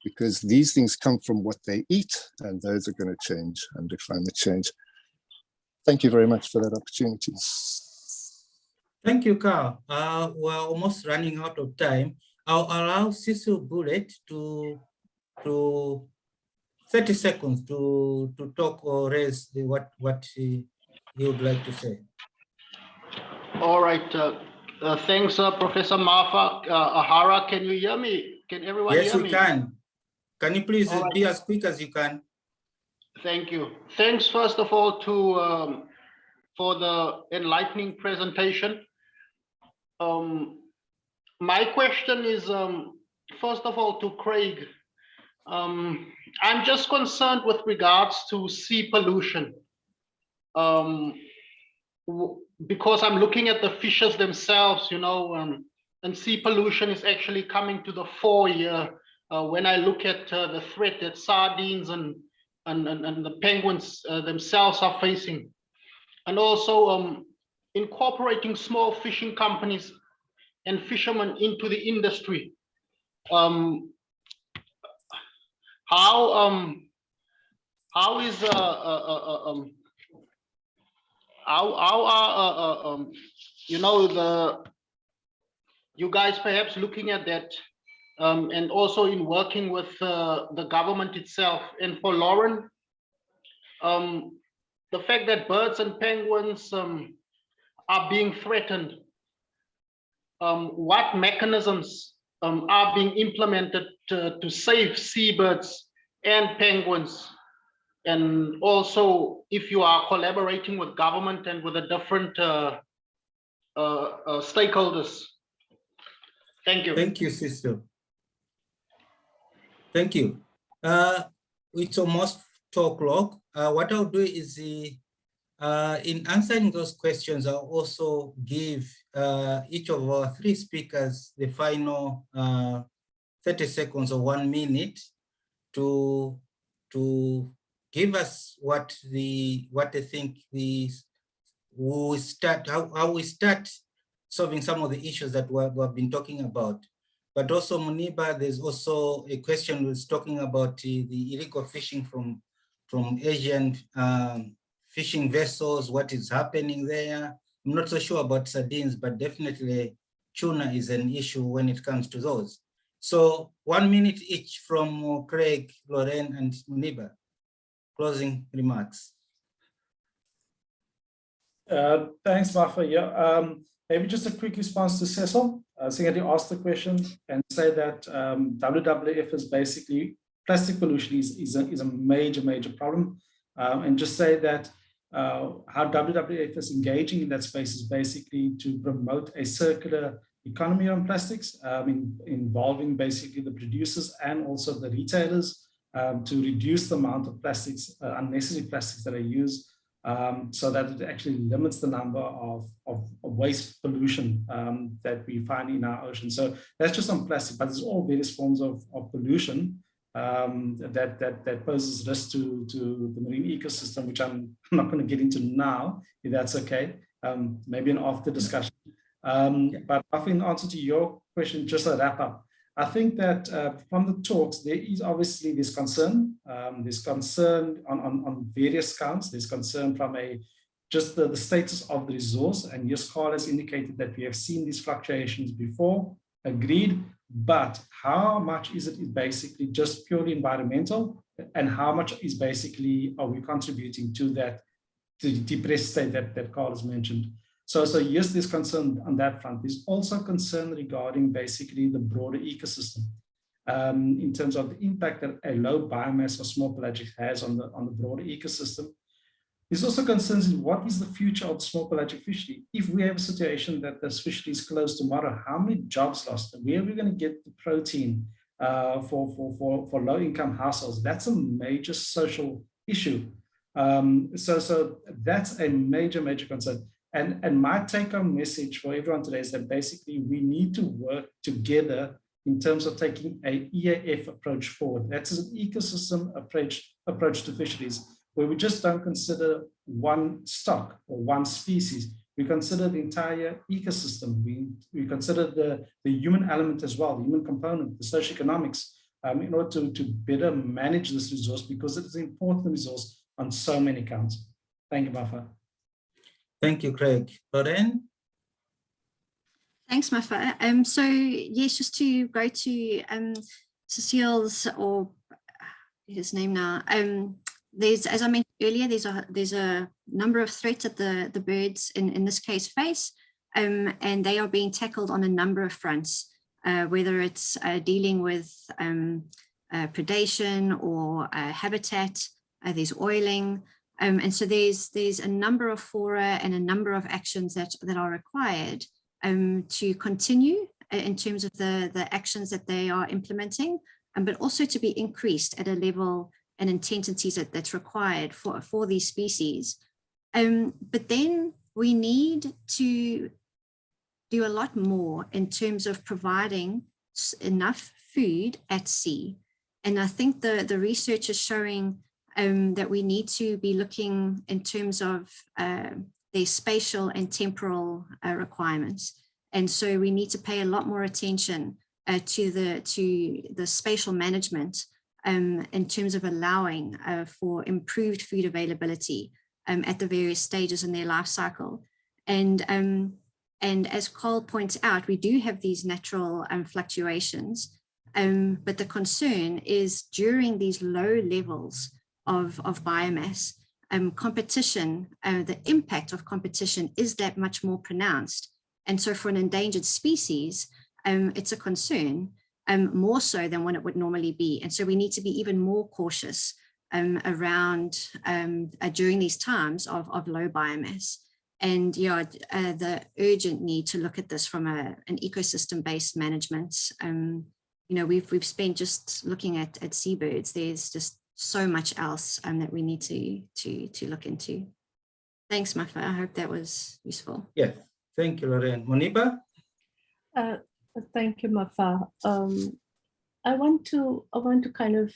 because these things come from what they eat and those are going to change under climate change. Thank you very much for that opportunity. Thank you, Carl. We're almost running out of time. I'll allow Cecil Bullet to 30 seconds to talk or raise what he would like to say. All right. Thanks, Professor Martha. Ahara, can you hear me? Can everyone hear me? Yes, we can. Can you please be as quick as you can? Thank you. Thanks, first of all, for the enlightening presentation. My question is, first of all, to Craig. I'm just concerned with regards to sea pollution, because I'm looking at the fishes themselves, and sea pollution is actually coming to the fore here when I look at the threat that sardines and the penguins themselves are facing, and also incorporating small fishing companies and fishermen into the industry. How is you guys perhaps looking at that, and also in working with the government itself. And for Lauren, the fact that birds and penguins are being threatened, what mechanisms are being implemented to save seabirds and penguins? And also, if you are collaborating with government and with the different stakeholders. Thank you. Thank you, sister. Thank you. It's almost 2:00. What I'll do is in answering those questions, I'll also give each of our 3 speakers the final 30 seconds or 1 minute to give us what they think how we start solving some of the issues that we've been talking about. But also, Muniba, there's also a question was talking about the illegal fishing from Asian fishing vessels, what is happening there. I'm not so sure about sardines, but definitely tuna is an issue when it comes to those. So 1 minute each from Craig, Lorraine, and Muniba. Closing remarks. Thanks, Mafa. Yeah, maybe just a quick response to Cecil. Somebody asked the question and say that WWF is basically plastic pollution is a major problem, and just say that how WWF is engaging in that space is basically to promote a circular economy on plastics, involving basically the producers and also the retailers to reduce the amount of plastics, unnecessary plastics that are used, so that it actually limits the number of waste pollution that we find in our ocean. So that's just on plastic, but there's all various forms of pollution that poses risk to the marine ecosystem, which I'm not going to get into now, if that's okay. Maybe an after discussion. But in answer to your question, just a wrap up, I think that from the talks, there is obviously this concern. There's concern on various counts. There's concern from just the status of the resource. And yes, Carl has indicated that we have seen these fluctuations before, agreed. But how much is it basically just purely environmental, and how much is basically are we contributing to that, to the depressed state that Carl has mentioned? So yes, there's concern on that front. There's also concern regarding basically the broader ecosystem in terms of the impact that a low biomass or small pelagic has on the broader ecosystem. There's also concerns in what is the future of the small pelagic fishery. If we have a situation that this fishery is closed tomorrow, how many jobs lost? Where are we going to get the protein for low-income households? That's a major social issue. So that's a major concern. And my take-home message for everyone today is that basically we need to work together in terms of taking an EAF approach forward. That's an ecosystem approach to fisheries, where we just don't consider one stock or one species. We consider the entire ecosystem. We consider the human element as well, the human component, the socioeconomics, in order to better manage this resource, because it is an important resource on so many counts. Thank you, Mafa. Thank you, Craig. Lorraine? Thanks, Mafa. So yes, just to go to Cecile's, or his name now, there's, as I mentioned earlier, there's a number of threats that the birds in this case face, and they are being tackled on a number of fronts, whether it's dealing with predation or habitat, there's oiling, and so there's a number of fora and a number of actions that are required to continue in terms of the actions that they are implementing, but also to be increased at a level and intensities that's required for these species. But then we need to do a lot more in terms of providing enough food at sea. And I think the research is showing that we need to be looking in terms of their spatial and temporal requirements. And so we need to pay a lot more attention to the spatial management in terms of allowing for improved food availability at the various stages in their life cycle. And And as Carl points out, we do have these natural fluctuations, but the concern is during these low levels of biomass, competition, the impact of competition is that much more pronounced. And so for an endangered species, it's a concern, more so than what it would normally be. And so we need to be even more cautious around during these times of low biomass. And yeah, the urgent need to look at this from an ecosystem-based management. We've spent just looking at seabirds. There's just so much else that we need to look into. Thanks, Mafa. I hope that was useful. Yeah, thank you, Lorraine. Moniba? Thank you, Mafa. I want to kind of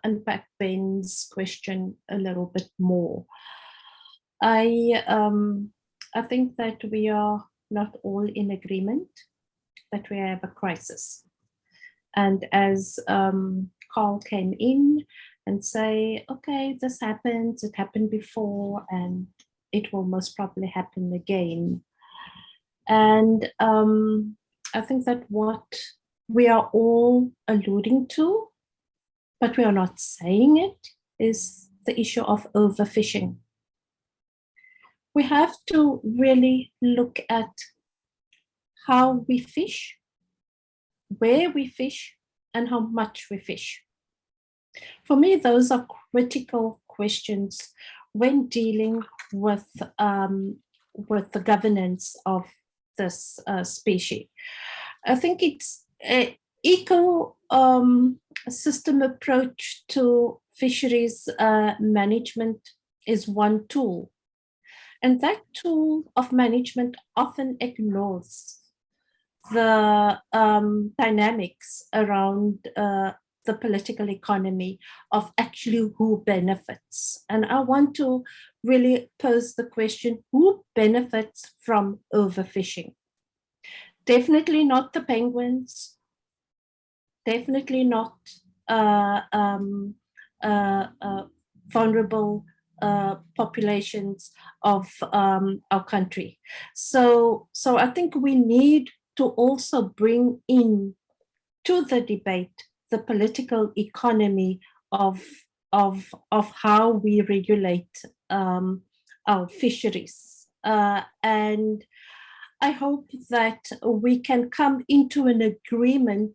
unpack Ben's question a little bit more. I think that we are not all in agreement that we have a crisis. And as Carl came in and say, okay, this happens, it happened before, and it will most probably happen again. And I think that what we are all alluding to, but we are not saying it, is the issue of overfishing. We have to really look at how we fish, where we fish, and how much we fish. For me, those are critical questions when dealing with the governance of this species. I think it's an system approach to fisheries management is one tool. And that tool of management often ignores the dynamics around the political economy of actually who benefits. And I want to really pose the question, who benefits from overfishing? Definitely not the penguins, definitely not vulnerable populations of our country. So I think we need to also bring in to the debate the political economy of how we regulate our fisheries. And I hope that we can come into an agreement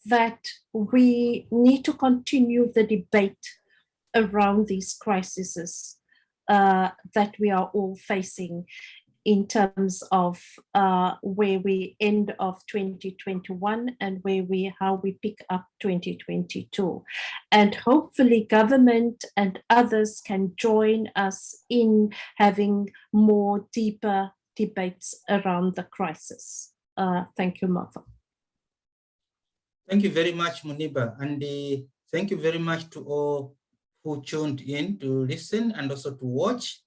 that we need to continue the debate around these crises that we are all facing in terms of where we end of 2021 and how we pick up 2022. And hopefully government and others can join us in having more deeper debates around the crisis. Thank you, Martha. Thank you very much, Muniba. And thank you very much to all who tuned in to listen and also to watch.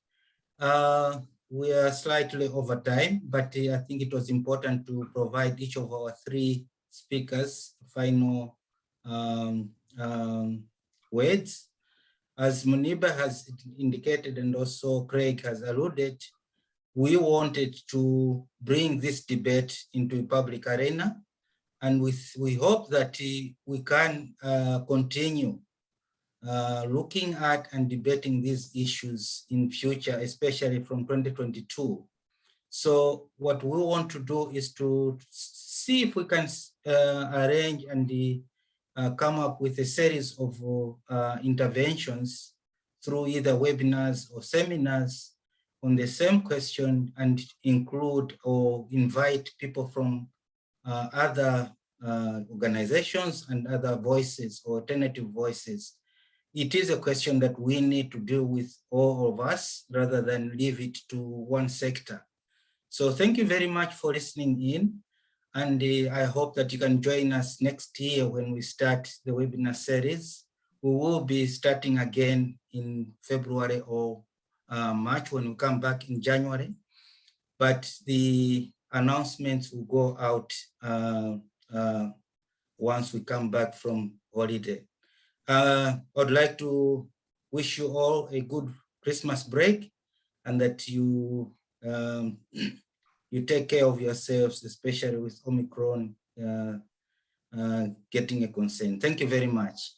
We are slightly over time, but I think it was important to provide each of our three speakers final words. As Muniba has indicated and also Craig has alluded, we wanted to bring this debate into a public arena, and we hope that we can continue looking at and debating these issues in future, especially from 2022. So what we want to do is to see if we can arrange and come up with a series of interventions through either webinars or seminars on the same question, and include or invite people from other organizations and other voices or alternative voices. It is a question that we need to deal with all of us rather than leave it to one sector. So thank you very much for listening in. And I hope that you can join us next year when we start the webinar series. We will be starting again in February or March when we come back in January. But the announcements will go out once we come back from holiday. I'd like to wish you all a good Christmas break, and that you you take care of yourselves, especially with Omicron getting a concern. Thank you very much.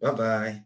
Bye-bye.